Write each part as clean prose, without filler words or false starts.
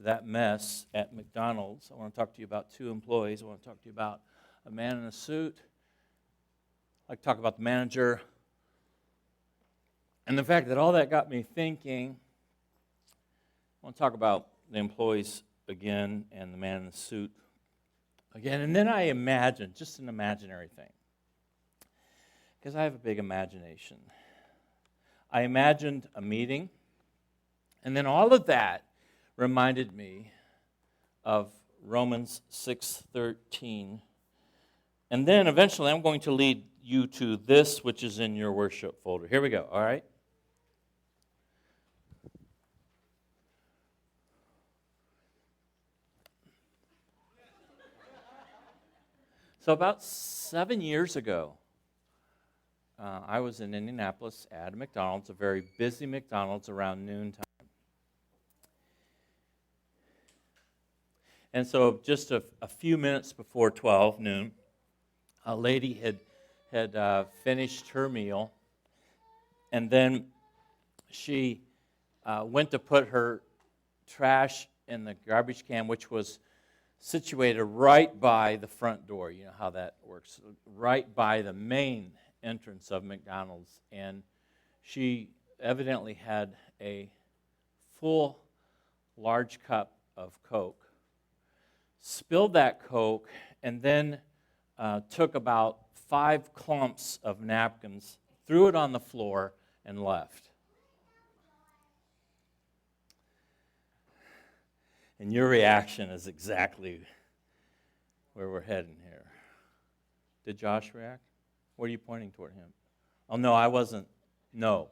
that mess at McDonald's. I want to talk to you about two employees. I want to talk to you about a man in a suit. I'd like to talk about the manager. And the fact that all that got me thinking, I want to talk about the employees again and the man in the suit again. And then I imagine, just an imaginary thing, because I have a big imagination. I imagined a meeting, and then all of that reminded me of Romans 6:13. And then eventually I'm going to lead you to this, which is in your worship folder. Here we go, all right? So about 7 years ago, I was in Indianapolis at a McDonald's, a very busy McDonald's around noontime. And so just a few minutes before 12 noon, a lady had finished her meal, and then she went to put her trash in the garbage can, which was situated right by the front door. You know how that works, right by the main entrance of McDonald's. And she evidently had a full, large cup of Coke, spilled that Coke, and then took about 5 clumps of napkins, threw it on the floor, and left. And your reaction is exactly where we're heading here. Did Josh react? What are you pointing toward him? Oh, no, I wasn't. No,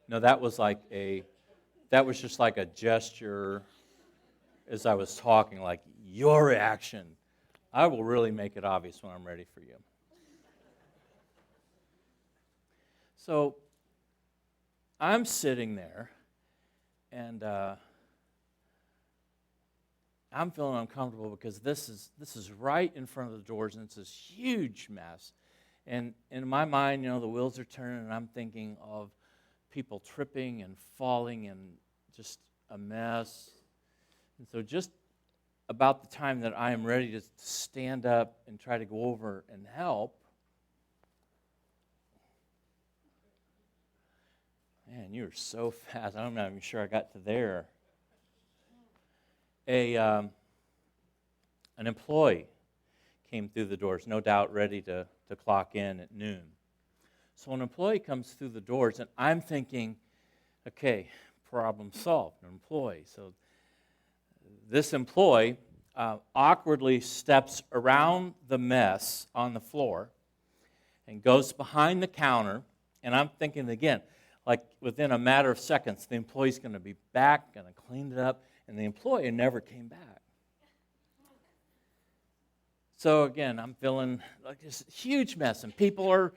that was just like a gesture as I was talking, like your reaction. I will really make it obvious when I'm ready for you. So I'm sitting there, and I'm feeling uncomfortable because this is right in front of the doors, and it's this huge mess. And in my mind, you know, the wheels are turning, and I'm thinking of people tripping and falling and just a mess. And so just about the time that I am ready to stand up and try to go over and help, man, you were so fast. I'm not even sure I got to there. An employee came through the doors, no doubt ready to clock in at noon. So an employee comes through the doors, and I'm thinking, okay, problem solved, an employee. So this employee awkwardly steps around the mess on the floor and goes behind the counter, and I'm thinking again, like within a matter of seconds, the employee's going to be back, going to clean it up, and the employee never came back. So again, I'm feeling like this huge mess, and people are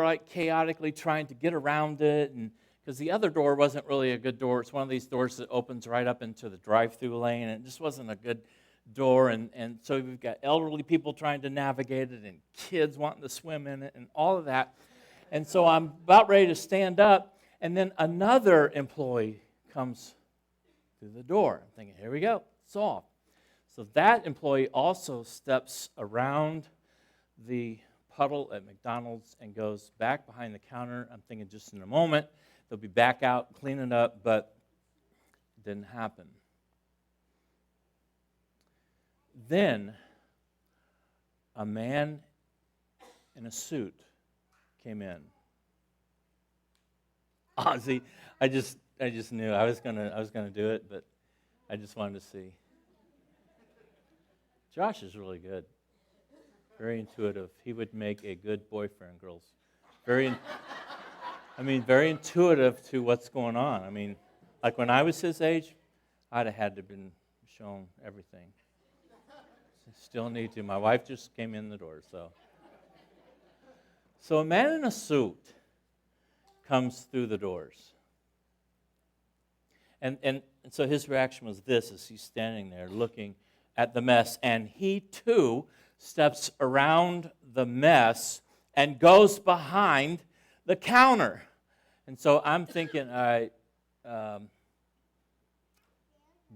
like chaotically trying to get around it, and because the other door wasn't really a good door. It's one of these doors that opens right up into the drive-through lane, and it just wasn't a good door, and so we've got elderly people trying to navigate it, and kids wanting to swim in it, and all of that. And so I'm about ready to stand up, and then another employee comes through the door. I'm thinking, here we go, solved. So that employee also steps around the puddle at McDonald's and goes back behind the counter. I'm thinking just in a moment, they'll be back out cleaning up, but it didn't happen. Then a man in a suit came in. See, I just knew I was gonna do it, but I just wanted to see. Josh is really good, very intuitive. He would make a good boyfriend, girls. Very intuitive to what's going on. I mean, like when I was his age, I'd have had to been shown everything. Still need to. My wife just came in the door, so. So a man in a suit comes through the doors. And so his reaction was this as he's standing there looking at the mess, and he too steps around the mess and goes behind the counter. And so I'm thinking, all right,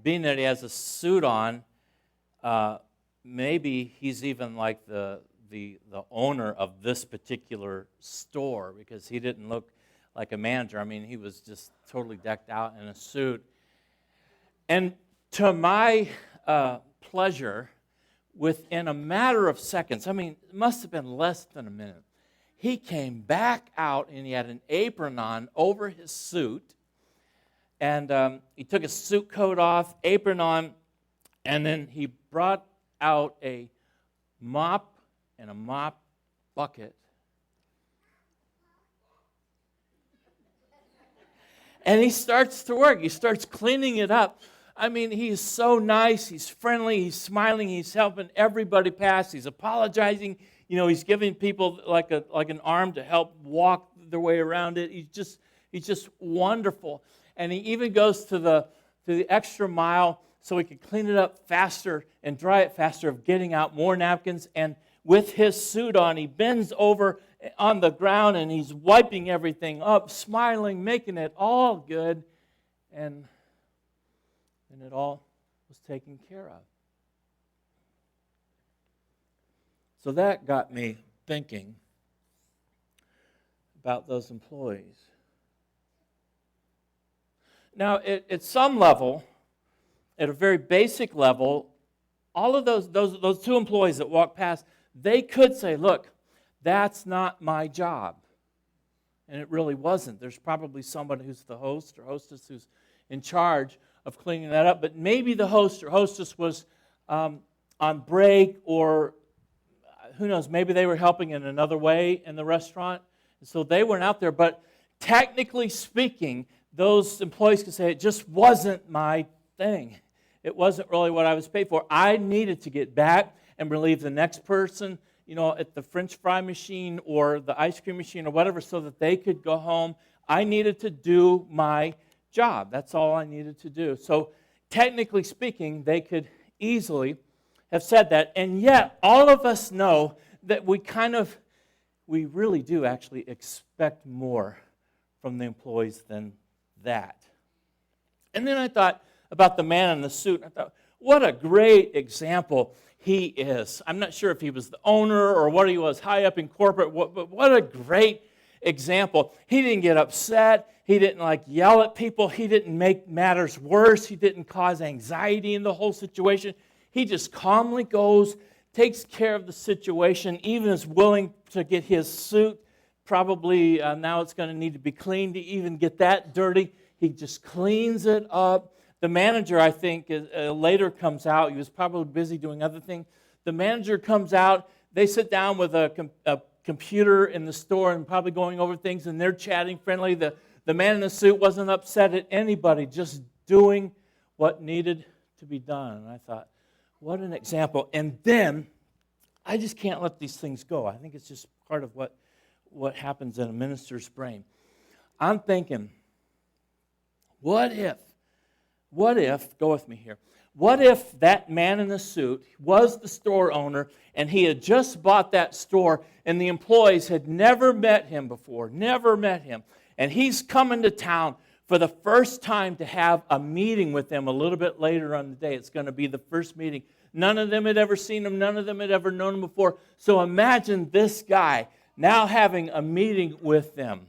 being that he has a suit on, maybe he's even like the owner of this particular store, because he didn't look like a manager. I mean, he was just totally decked out in a suit. And to my pleasure, within a matter of seconds, I mean, it must have been less than a minute, he came back out and he had an apron on over his suit. And he took his suit coat off, apron on, and then he brought out a mop and a mop bucket. And he starts to work. He starts cleaning it up. I mean, he's so nice. He's friendly. He's smiling. He's helping everybody pass. He's apologizing. You know, he's giving people like an arm to help walk their way around it. He's just wonderful. And he even goes to the extra mile so he could clean it up faster and dry it faster, of getting out more napkins. And with his suit on, he bends over on the ground and he's wiping everything up, smiling, making it all good. And it all was taken care of. So that got me thinking about those employees. Now, at some level, at a very basic level, all of those two employees that walked past, they could say, look, that's not my job. And it really wasn't. There's probably somebody who's the host or hostess who's in charge of cleaning that up. But maybe the host or hostess was on break, or who knows, maybe they were helping in another way in the restaurant. And so they weren't out there. But technically speaking, those employees could say, it just wasn't my thing. It wasn't really what I was paid for. I needed to get back and relieve the next person, you know, at the French fry machine or the ice cream machine or whatever, so that they could go home. I needed to do my job. That's all I needed to do. So technically speaking, they could easily have said that. And yet, all of us know that we really do actually expect more from the employees than that. And then I thought about the man in the suit. I thought, what a great example he is. I'm not sure if he was the owner or what he was, high up in corporate, but what a great example. He didn't get upset. He didn't yell at people. He didn't make matters worse. He didn't cause anxiety in the whole situation. He just calmly goes, takes care of the situation, even is willing to get his suit. Probably now it's going to need to be cleaned to even get that dirty. He just cleans it up. The manager, I think, later comes out. He was probably busy doing other things. The manager comes out. They sit down with a computer in the store and probably going over things, and they're chatting friendly. The man in the suit wasn't upset at anybody, just doing what needed to be done. And I thought, what an example. And then, I just can't let these things go. I think it's just part of what happens in a minister's brain. I'm thinking, what if, go with me here, what if that man in the suit was the store owner and he had just bought that store and the employees had never met him before, and he's coming to town for the first time to have a meeting with them a little bit later on the day. It's going to be the first meeting. None of them had ever seen him. None of them had ever known him before. So imagine this guy now having a meeting with them.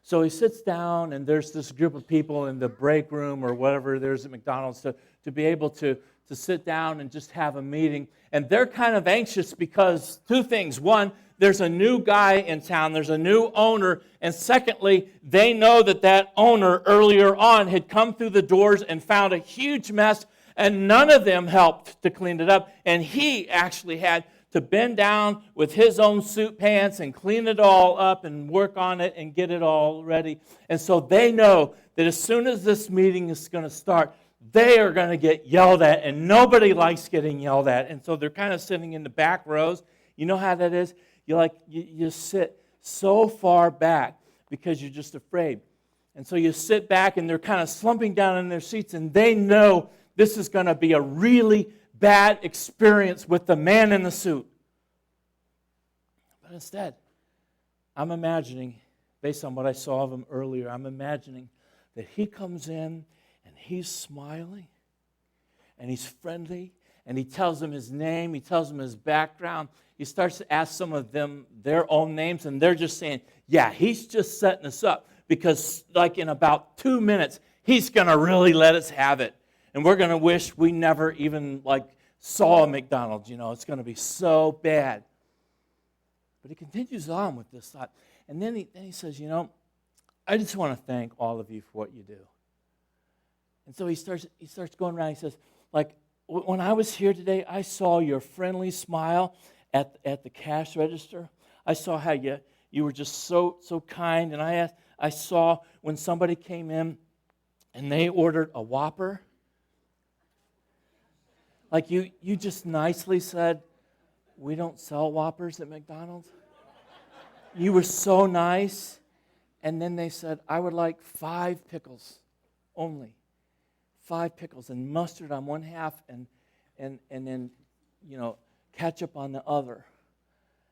So he sits down, and there's this group of people in the break room or whatever there's at McDonald's to be able to sit down and just have a meeting. And they're kind of anxious because two things. One, there's a new guy in town. There's a new owner. And secondly, they know that owner earlier on had come through the doors and found a huge mess, and none of them helped to clean it up. And he actually had to bend down with his own suit pants and clean it all up and work on it and get it all ready. And so they know that as soon as this meeting is going to start, they are going to get yelled at, and nobody likes getting yelled at. And so they're kind of sitting in the back rows. You know how that is? You sit so far back because you're just afraid. And so you sit back, and they're kind of slumping down in their seats, and they know this is going to be a really bad experience with the man in the suit. But instead, I'm imagining, based on what I saw of him earlier, I'm imagining that he comes in and he's smiling and he's friendly and he tells them his name, he tells them his background. He starts to ask some of them their own names, and they're just saying, yeah, he's just setting us up because like in about 2 minutes, he's going to really let us have it. And we're going to wish we never even saw a McDonald's. It's going to be so bad. But he continues on with this thought. And then he says, I just want to thank all of you for what you do. And so he starts going around. He says, when I was here today, I saw your friendly smile at the cash register. I saw how you were just so kind. And I saw when somebody came in and they ordered a Whopper. You just nicely said, we don't sell Whoppers at McDonald's. You were so nice. And then they said, I would like 5 pickles only. 5 pickles and mustard on one half and then, ketchup on the other.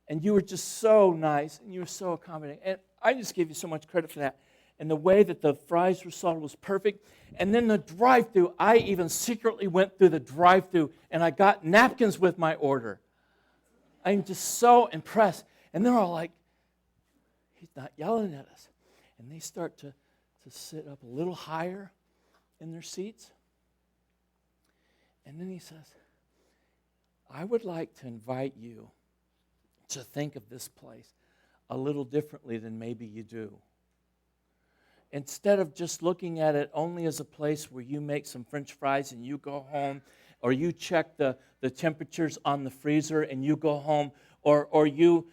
And you were just so nice and you were so accommodating. And I just give you so much credit for that. And the way that the fries were salted was perfect. And then the drive-thru, I even secretly went through the drive-thru and I got napkins with my order. I'm just so impressed. And they're all like, he's not yelling at us. And they start to sit up a little higher in their seats. And then he says, I would like to invite you to think of this place a little differently than maybe you do. Instead of just looking at it only as a place where you make some French fries and you go home, or you check the temperatures on the freezer and you go home, or you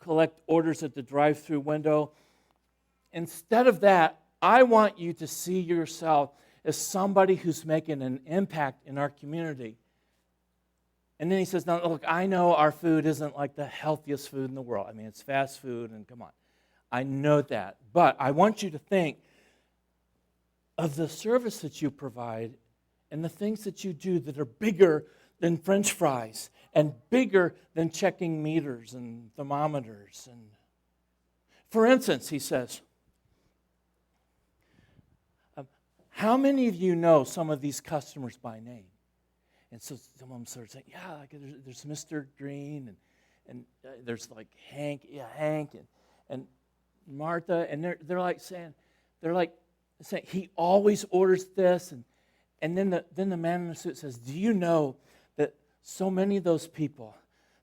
collect orders at the drive-thru window. Instead of that, I want you to see yourself as somebody who's making an impact in our community. And then he says, now look, I know our food isn't like the healthiest food in the world. I mean, it's fast food, and come on. I know that. But I want you to think of the service that you provide and the things that you do that are bigger than French fries and bigger than checking meters and thermometers. And for instance, he says, how many of you know some of these customers by name? And so some of them sort of say, yeah, there's Mr. Green, and there's Hank, and Martha, and they're saying, he always orders this, and then the man in the suit says, do you know that so many of those people,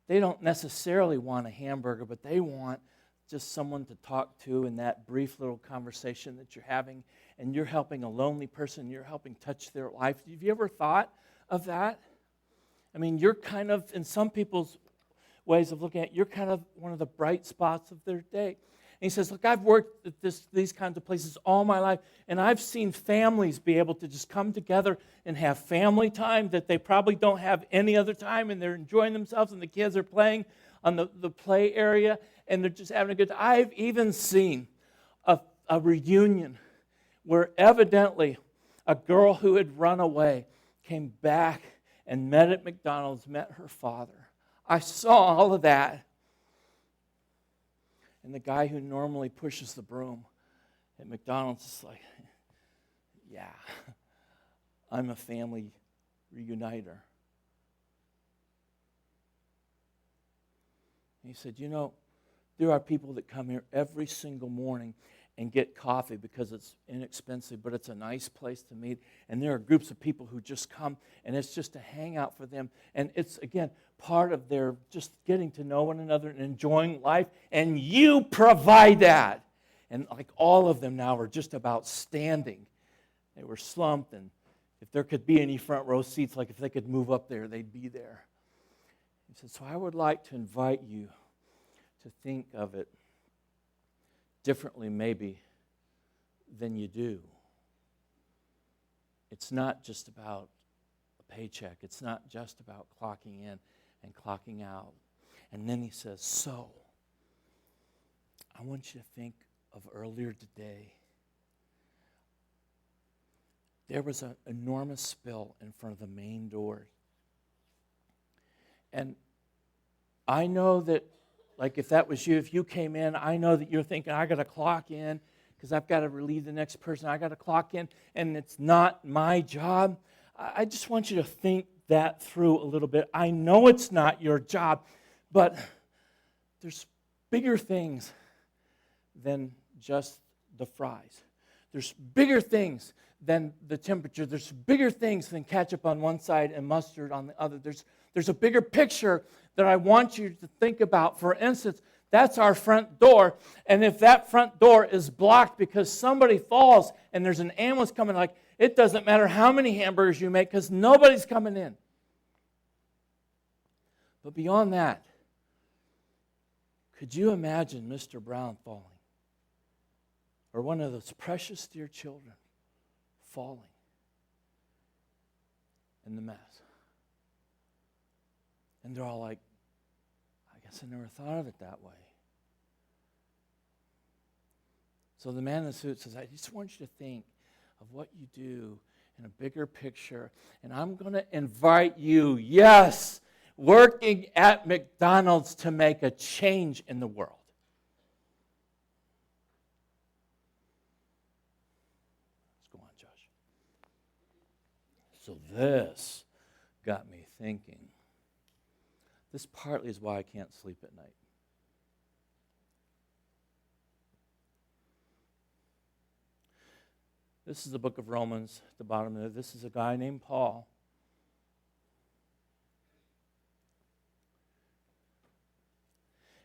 they don't necessarily want a hamburger, but they want just someone to talk to in that brief little conversation that you're having, and you're helping a lonely person, you're helping touch their life. Have you ever thought of that? I mean, you're kind of, in some people's ways of looking at it, you're kind of one of the bright spots of their day. And he says, look, I've worked at these kinds of places all my life, and I've seen families be able to just come together and have family time that they probably don't have any other time, and they're enjoying themselves, and the kids are playing on the play area, and they're just having a good time. I've even seen a reunion where evidently a girl who had run away came back and met at McDonald's, met her father. I saw all of that. And the guy who normally pushes the broom at McDonald's is like, yeah, I'm a family reuniter. And he said, there are people that come here every single morning and get coffee because it's inexpensive, but it's a nice place to meet. And there are groups of people who just come, and it's just a hangout for them. And it's, again, part of their just getting to know one another and enjoying life. And you provide that. And all of them now are just about standing. They were slumped, and if there could be any front row seats, if they could move up there, they'd be there. He said, so I would like to invite you to think of it differently maybe than you do. It's not just about a paycheck. It's not just about clocking in and clocking out. And then he says, so, I want you to think of earlier today. There was an enormous spill in front of the main doors. And I know that Like if that was you, if you came in, I know that you're thinking, I got to clock in because I've got to relieve the next person. I got to clock in, and it's not my job. I just want you to think that through a little bit. I know it's not your job, but there's bigger things than just the fries. There's bigger things than the temperature. There's bigger things than ketchup on one side and mustard on the other. There's a bigger picture that I want you to think about. For instance, that's our front door, and if that front door is blocked because somebody falls and there's an ambulance coming, like, it doesn't matter how many hamburgers you make because nobody's coming in. But beyond that, could you imagine Mr. Brown falling? Or one of those precious dear children falling in the mess? And they're all like, I guess I never thought of it that way. So the man in the suit says, I just want you to think of what you do in a bigger picture. And I'm going to invite you, yes, working at McDonald's to make a change in the world. Let's go on, Josh. So this got me thinking. This partly is why I can't sleep at night. This is the book of Romans at the bottom there. This is a guy named Paul.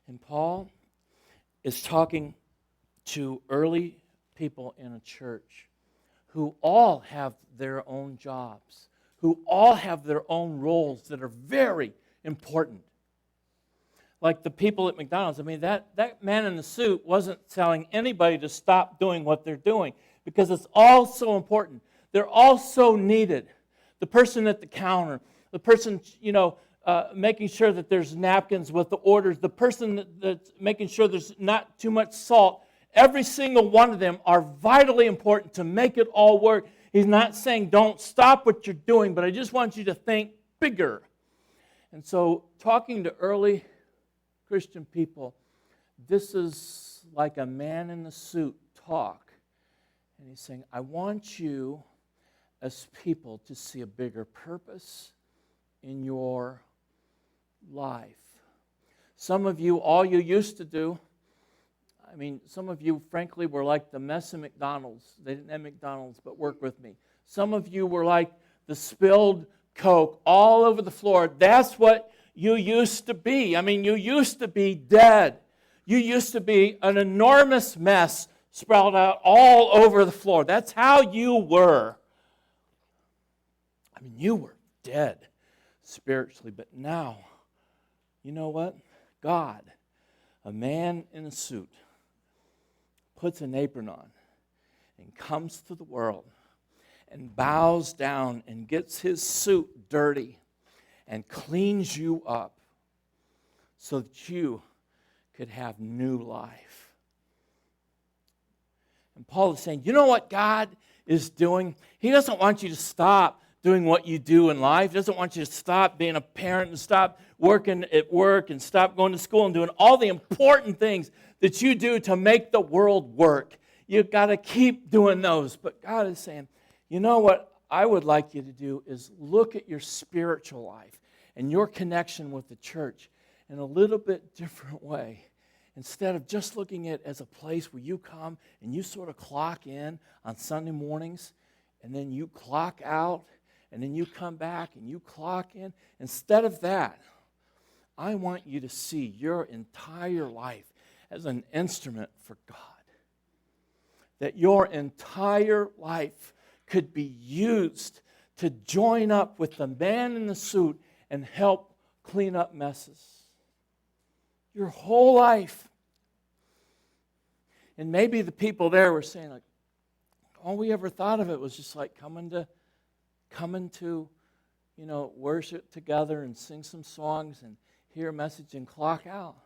And Paul is talking to early people in a church who all have their own jobs, who all have their own roles that are very important. Like the people at McDonald's. I mean, that man in the suit wasn't telling anybody to stop doing what they're doing because it's all so important. They're all so needed. The person at the counter, the person, making sure that there's napkins with the orders, the person that's making sure there's not too much salt. Every single one of them are vitally important to make it all work. He's not saying don't stop what you're doing, but I just want you to think bigger. And so talking to early Christian people, this is like a man in the suit talk. And he's saying, I want you as people to see a bigger purpose in your life. Some of you, all you used to do, some of you, frankly, were like the mess in McDonald's. They didn't have McDonald's, but work with me. Some of you were like the spilled Coke all over the floor. That's what you used to be. You used to be dead. You used to be an enormous mess sprawled out all over the floor. That's how you were. You were dead spiritually, but now, you know what? God, a man in a suit, puts an apron on and comes to the world and bows down and gets his suit dirty and cleans you up so that you could have new life. And Paul is saying, you know what God is doing? He doesn't want you to stop doing what you do in life. He doesn't want you to stop being a parent and stop working at work and stop going to school and doing all the important things that you do to make the world work. You've got to keep doing those. But God is saying, you know what I would like you to do is look at your spiritual life and your connection with the church in a little bit different way. Instead of just looking at it as a place where you come and you sort of clock in on Sunday mornings and then you clock out and then you come back and you clock in. Instead of that, I want you to see your entire life as an instrument for God. That your entire life could be used to join up with the man in the suit and help clean up messes. Your whole life. And maybe the people there were saying, like, all we ever thought of it was just like coming to worship together and sing some songs and hear a message and clock out.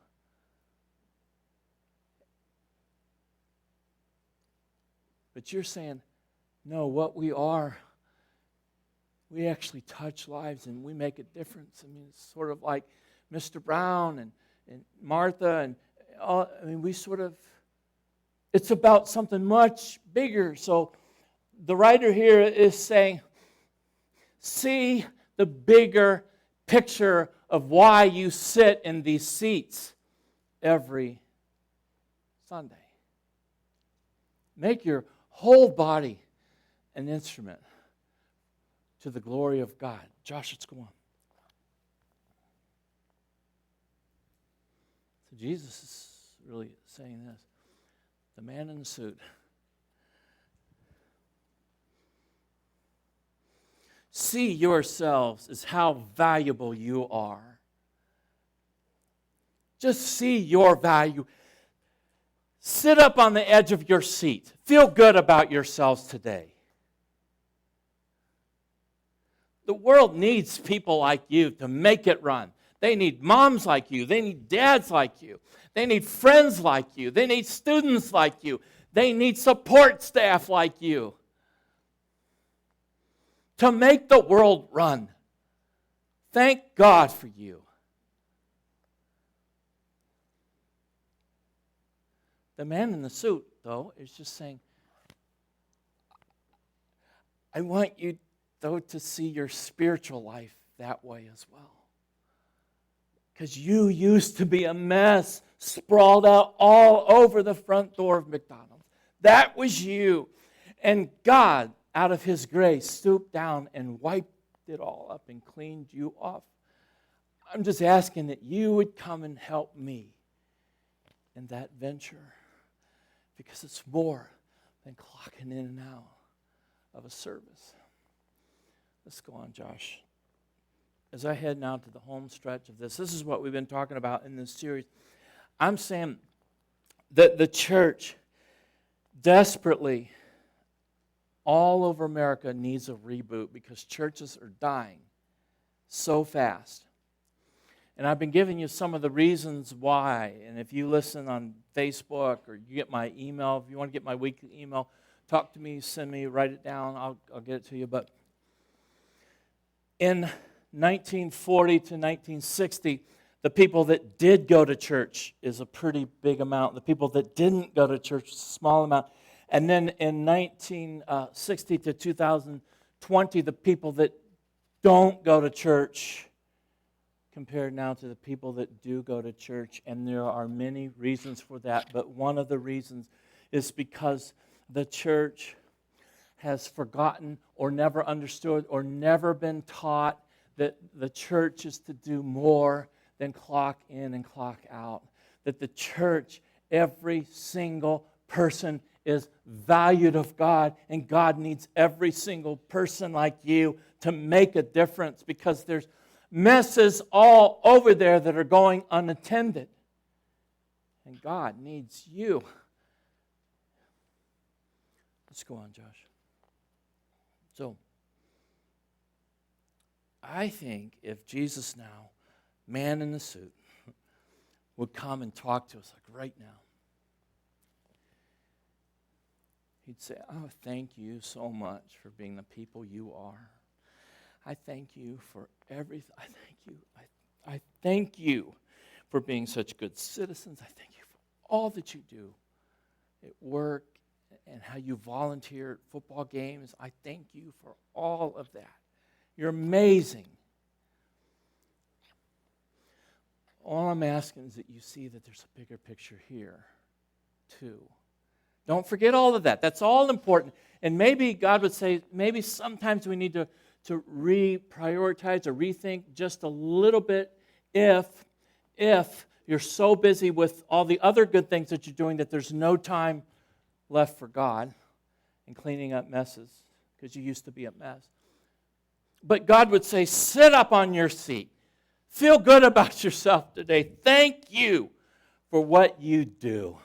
But you're saying, no, what we are, we actually touch lives and we make a difference. It's sort of like Mr. Brown Martha, and all, I mean, we sort of, it's about something much bigger. So the writer here is saying, see the bigger picture of why you sit in these seats every Sunday. Make your whole body an instrument to the glory of God. Josh, let's go on. So Jesus is really saying this. The man in the suit. See yourselves as how valuable you are. Just see your value. Sit up on the edge of your seat. Feel good about yourselves today. The world needs people like you to make it run. They need moms like you. They need dads like you. They need friends like you. They need students like you. They need support staff like you to make the world run. Thank God for you. The man in the suit, though, is just saying, I want you, though, to see your spiritual life that way as well. Because you used to be a mess, sprawled out all over the front door of McDonald's. That was you. And God, out of His grace, stooped down and wiped it all up and cleaned you off. I'm just asking that you would come and help me in that venture. Because it's more than clocking in and out of a service. Let's go on, Josh. As I head now to the home stretch of this is what we've been talking about in this series. I'm saying that the church desperately all over America needs a reboot because churches are dying so fast. And I've been giving you some of the reasons why. And if you listen on Facebook or you get my email, if you want to get my weekly email, talk to me, send me, write it down. I'll get it to you. But in 1940 to 1960, the people that did go to church is a pretty big amount. The people that didn't go to church is a small amount. And then in 1960 to 2020, the people that don't go to church compared now to the people that do go to church. And there are many reasons for that. But one of the reasons is because the church has forgotten or never understood or never been taught that the church is to do more than clock in and clock out. That the church, every single person is valued of God, and God needs every single person like you to make a difference because there's messes all over there that are going unattended. And God needs you. Let's go on, Josh. So, I think if Jesus now, man in the suit, would come and talk to us like right now, he'd say, oh, thank you so much for being the people you are. I thank you for everything. I thank you for being such good citizens. I thank you for all that you do at work and how you volunteer at football games. I thank you for all of that. You're amazing. All I'm asking is that you see that there's a bigger picture here, too. Don't forget all of that. That's all important. And maybe God would say, maybe sometimes we need to reprioritize or rethink just a little bit if you're so busy with all the other good things that you're doing that there's no time left for God and cleaning up messes because you used to be a mess. But God would say, sit up on your seat. Feel good about yourself today. Thank you for what you do.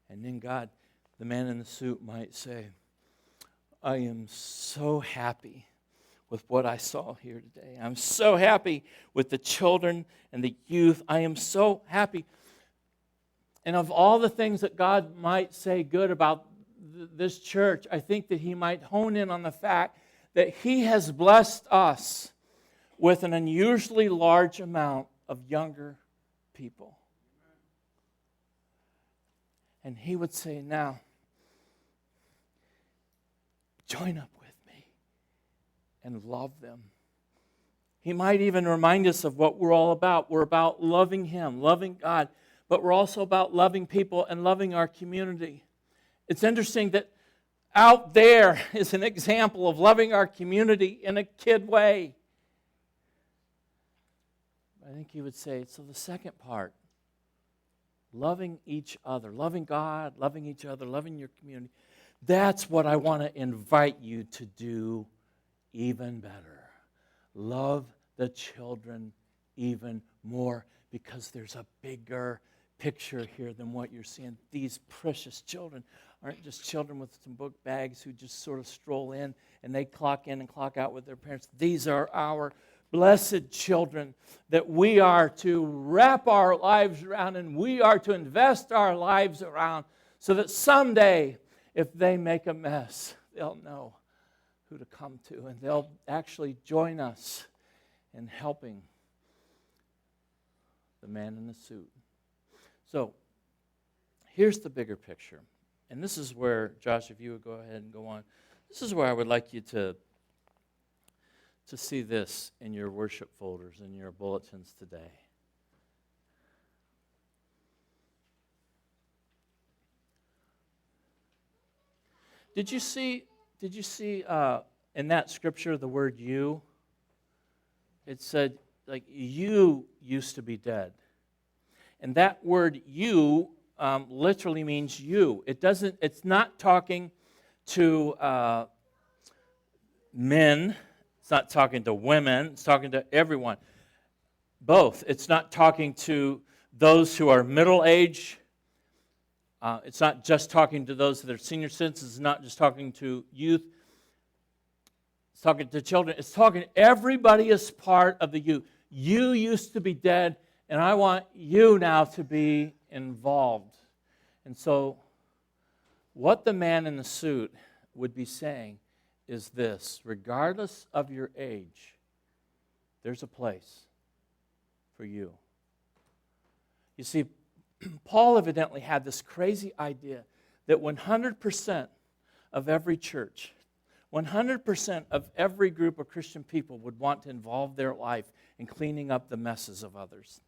And then God, the man in the suit, might say, I am so happy with what I saw here today. I'm so happy with the children and the youth. I am so happy. And of all the things that God might say good about this church, I think that He might hone in on the fact that He has blessed us with an unusually large amount of younger people. And he would say, now, join up with me and love them. He might even remind us of what we're all about. We're about loving Him, loving God, but we're also about loving people and loving our community. It's interesting that out there is an example of loving our community in a kid way. I think he would say, so the second part, loving each other, loving God, loving each other, loving your community, that's what I want to invite you to do even better. Love the children even more, because there's a bigger picture here than what you're seeing. These precious children aren't just children with some book bags who just sort of stroll in and they clock in and clock out with their parents. These are our blessed children that we are to wrap our lives around, and we are to invest our lives around, so that someday, if they make a mess, they'll know who to come to, and they'll actually join us in helping the man in the suit. So, here's the bigger picture. And this is where, Josh, if you would go ahead and go on, this is where I would like you to see this in your worship folders, in your bulletins today. Did you see in that scripture the word you? It said, like, you used to be dead. And that word you literally means you. It's not talking to men. It's not talking to women. It's talking to everyone. Both. It's not talking to those who are middle-aged. It's not just talking to those that are senior citizens. It's not just talking to youth. It's talking to children. It's talking to everybody as part of the you. You used to be dead, and I want you now to be involved. And so what the man in the suit would be saying is this: regardless of your age, there's a place for you. You see, Paul evidently had this crazy idea that 100% of every church, 100% of every group of Christian people would want to involve their life in cleaning up the messes of others,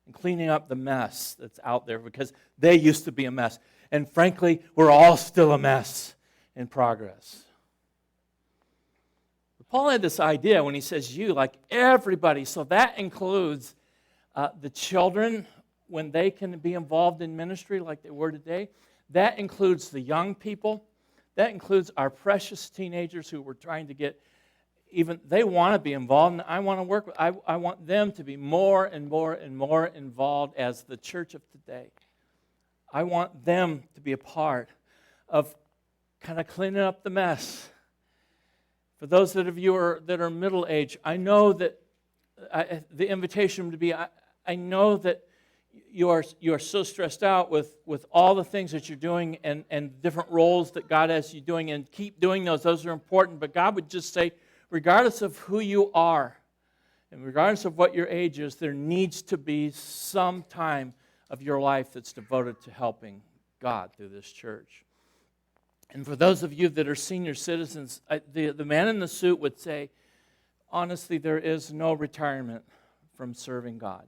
and cleaning up the mess that's out there, because they used to be a mess. And frankly, we're all still a mess in progress. But Paul had this idea when he says you, like everybody. So that includes the children when they can be involved in ministry like they were today. That includes the young people. That includes our precious teenagers who we're trying to get, even they want to be involved, and I want to work with. I want them to be more and more and more involved as the church of today. I want them to be a part of kind of cleaning up the mess. For those of you that are middle-aged, I know that the invitation would be, I know that you are so stressed out with all the things that you're doing and different roles that God has you doing, and keep doing those. Those are important. But God would just say, regardless of who you are and regardless of what your age is, there needs to be some time of your life that's devoted to helping God through this church. And for those of you that are senior citizens, the man in the suit would say, honestly, there is no retirement from serving God.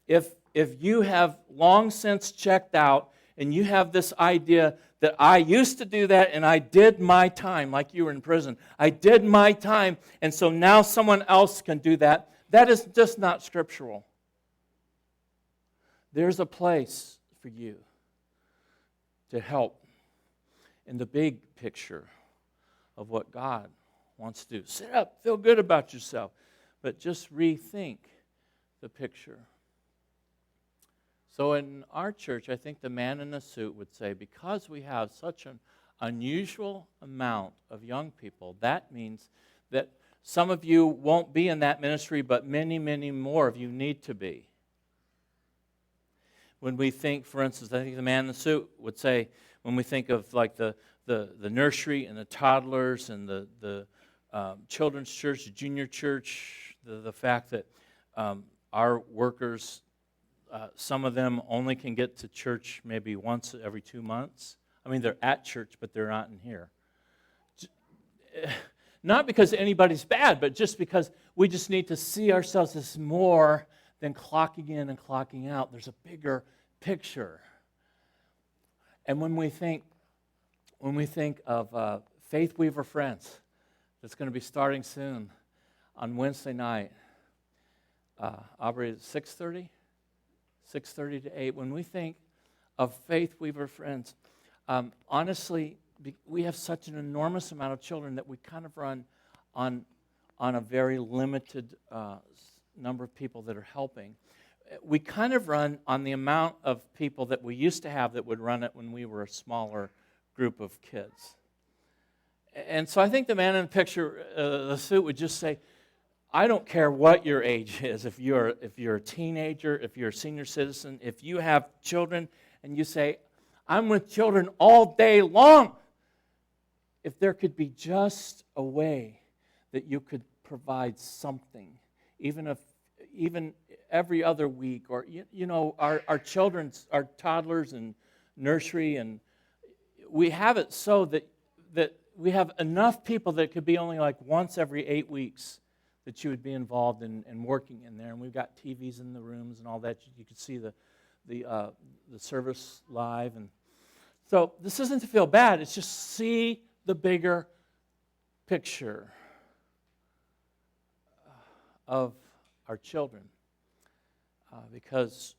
If you have long since checked out and you have this idea that I used to do that and I did my time, like you were in prison, I did my time, and so now someone else can do that, that is just not scriptural. There's a place for you to help in the big picture of what God wants to do. Sit up, feel good about yourself, but just rethink the picture. So in our church, I think the man in the suit would say, because we have such an unusual amount of young people, that means that some of you won't be in that ministry, but many, many more of you need to be. When we think, for instance, I think the man in the suit would say, when we think of like the nursery and the toddlers and the children's church, the junior church, the fact that Our workers, some of them only can get to church maybe once every 2 months. I mean, they're at church, but they're not in here. Not because anybody's bad, but just because we just need to see ourselves as more than clocking in and clocking out. There's a bigger picture. And when we think of Faith Weaver Friends, that's going to be starting soon on Wednesday night, Aubrey, at 6:30? 6:30 to 8. When we think of Faith Weaver Friends, honestly, we have such an enormous amount of children that we kind of run on a very limited number of people that are helping. We kind of run on the amount of people that we used to have that would run it when we were a smaller group of kids. And so I think the man in the picture, the suit, would just say, I don't care what your age is, if you're a teenager, if you're a senior citizen, if you have children and you say, I'm with children all day long. If there could be just a way that you could provide something, even every other week, or our children's, our toddlers and nursery, and we have it so that we have enough people that it could be only like once every 8 weeks that you would be involved in working in there. And we've got TVs in the rooms and all that. You could see the service live. And so this isn't to feel bad. It's just see the bigger picture of our children, because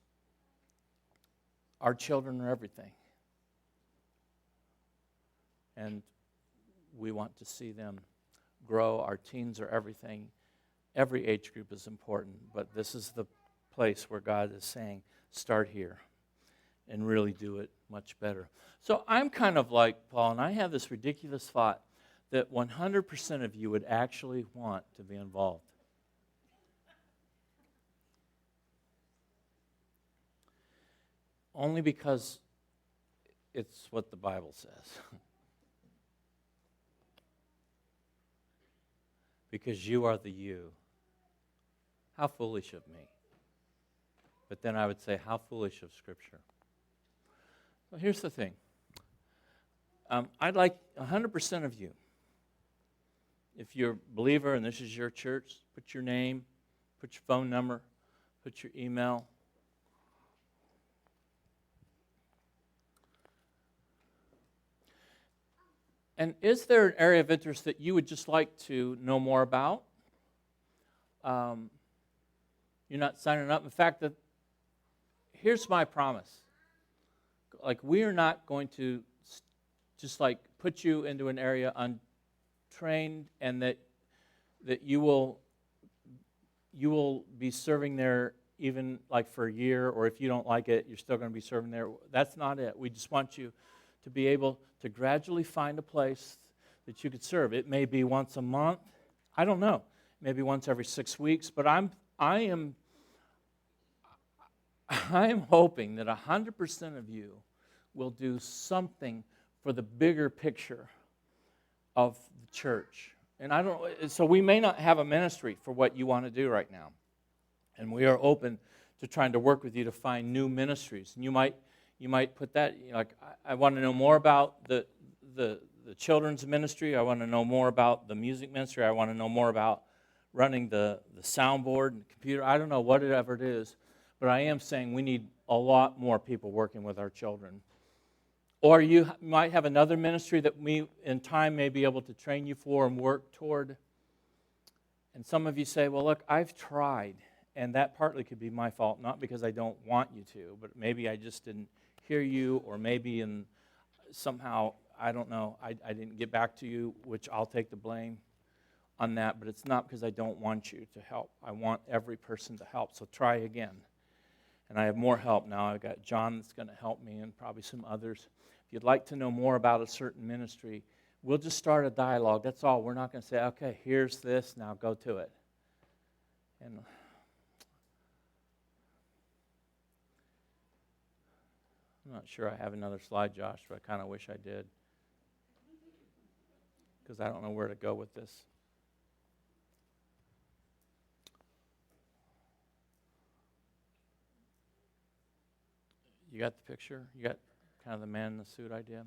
our children are everything. And we want to see them grow. Our teens are everything. Every age group is important, but this is the place where God is saying, start here and really do it much better. So I'm kind of like Paul, and I have this ridiculous thought that 100% of you would actually want to be involved. Only because it's what the Bible says. Because you are the you. How foolish of me. But then I would say, how foolish of Scripture. Well, here's the thing. I'd like 100% of you, if you're a believer and this is your church, put your name, put your phone number, put your email. And is there an area of interest that you would just like to know more about? You're not signing up. In fact, here's my promise. Like, we are not going to just like put you into an area untrained, and that you will be serving there even like for a year, or if you don't like it, you're still going to be serving there. That's not it. We just want you to be able to gradually find a place that you could serve. It may be once a month. I don't know. Maybe once every 6 weeks. But I am hoping that 100% of you will do something for the bigger picture of the church. And so we may not have a ministry for what you want to do right now. And we are open to trying to work with you to find new ministries. And you might put that, like, I want to know more about the children's ministry. I want to know more about the music ministry. I want to know more about running the soundboard and computer. I don't know, whatever it is. But I am saying we need a lot more people working with our children. Or you might have another ministry that we, in time, may be able to train you for and work toward. And some of you say, well, look, I've tried. And that partly could be my fault, not because I don't want you to, but maybe I just didn't hear you, or maybe somehow, I don't know, I didn't get back to you, which I'll take the blame on that. But it's not because I don't want you to help. I want every person to help, so try again. And I have more help now. I've got John that's going to help me, and probably some others. If you'd like to know more about a certain ministry, we'll just start a dialogue. That's all. We're not going to say, okay, here's this, now go to it. And I'm not sure I have another slide, Josh, but I kind of wish I did, because I don't know where to go with this. You got the picture? You got kind of the man in the suit idea?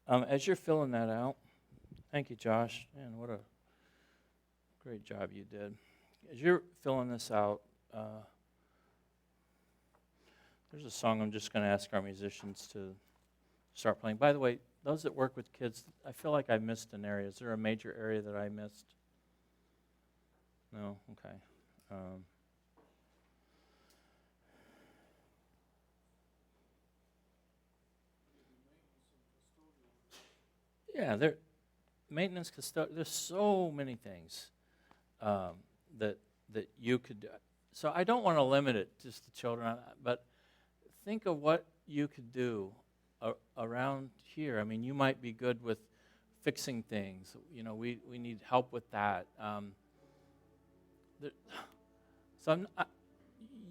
As you're filling that out, thank you, Josh. Man, what a great job you did. As you're filling this out, there's a song I'm just going to ask our musicians to start playing. By the way, those that work with kids, I feel like I missed an area. Is there a major area that I missed? No? Okay. Yeah, maintenance, there's so many things that you could do. So I don't want to limit it just to children, but think of what you could do around here. I mean, you might be good with fixing things. You know, we need help with that.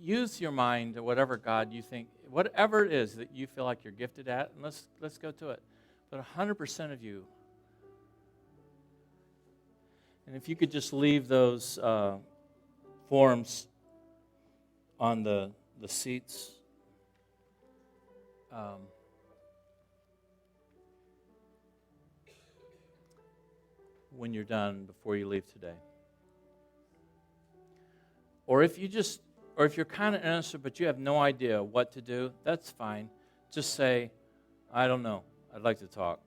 Use your mind or whatever God you think, whatever it is that you feel like you're gifted at, and let's go to it. But 100% of you, and if you could just leave those forms on the seats. When you're done, before you leave today. Or if you're kind of interested but you have no idea what to do, that's fine. Just say, I don't know. I'd like to talk.